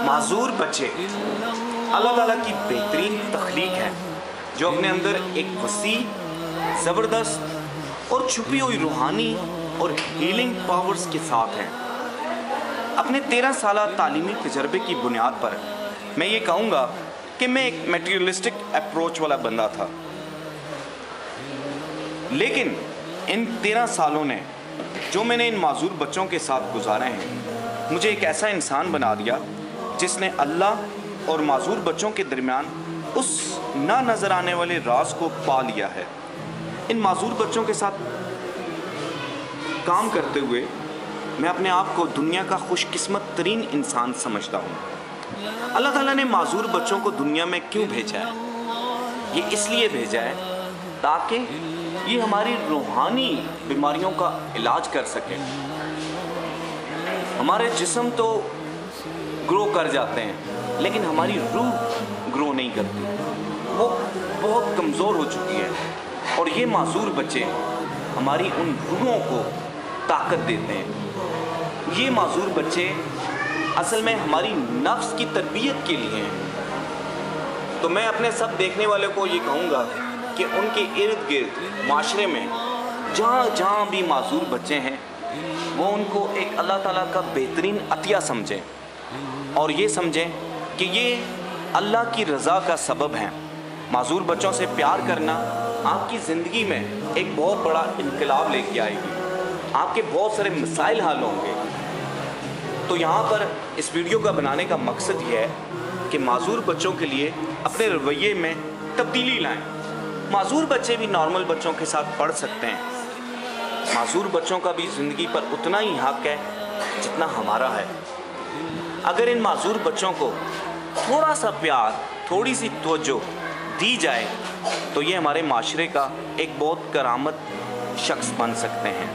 معذور بچے اللہ تعالیٰ کی بہترین تخلیق ہے جو اپنے اندر ایک وسیع، زبردست اور چھپی ہوئی روحانی اور ہیلنگ پاورز کے ساتھ ہیں۔ اپنے 13 سالہ تعلیمی تجربے کی بنیاد پر میں یہ کہوں گا کہ میں ایک میٹیریلسٹک اپروچ والا بندہ تھا، لیکن ان 13 سالوں نے جو میں نے ان معذور بچوں کے ساتھ گزارے ہیں مجھے ایک ایسا انسان بنا دیا جس نے اللہ اور معذور بچوں کے درمیان اس نہ نظر آنے والے راز کو پا لیا ہے۔ ان معذور بچوں کے ساتھ کام کرتے ہوئے میں اپنے آپ کو دنیا کا خوش قسمت ترین انسان سمجھتا ہوں۔ اللہ تعالیٰ نے معذور بچوں کو دنیا میں کیوں بھیجا ہے؟ یہ اس لیے بھیجا ہے تاکہ یہ ہماری روحانی بیماریوں کا علاج کر سکیں۔ ہمارے جسم تو گرو کر جاتے ہیں لیکن ہماری روح گرو نہیں کرتی، وہ بہت کمزور ہو چکی ہے، اور یہ معذور بچے ہماری ان روحوں کو طاقت دیتے ہیں۔ یہ معذور بچے اصل میں ہماری نفس کی تربیت کے لیے ہیں۔ تو میں اپنے سب دیکھنے والے کو یہ کہوں گا کہ ان کے ارد گرد معاشرے میں جہاں جہاں بھی معذور بچے ہیں وہ ان کو ایک اللہ تعالیٰ کا بہترین عطیہ سمجھیں، اور یہ سمجھیں کہ یہ اللہ کی رضا کا سبب ہیں۔ معذور بچوں سے پیار کرنا آپ کی زندگی میں ایک بہت بڑا انقلاب لے کے آئے گی، آپ کے بہت سارے مسائل حل ہوں گے۔ تو یہاں پر اس ویڈیو کا بنانے کا مقصد یہ ہے کہ معذور بچوں کے لیے اپنے رویے میں تبدیلی لائیں۔ معذور بچے بھی نارمل بچوں کے ساتھ پڑھ سکتے ہیں۔ معذور بچوں کا بھی زندگی پر اتنا ہی حق ہے جتنا ہمارا ہے۔ اگر ان معذور بچوں کو تھوڑا سا پیار، تھوڑی سی توجہ دی جائے تو یہ ہمارے معاشرے کا ایک بہت کرامت شخص بن سکتے ہیں۔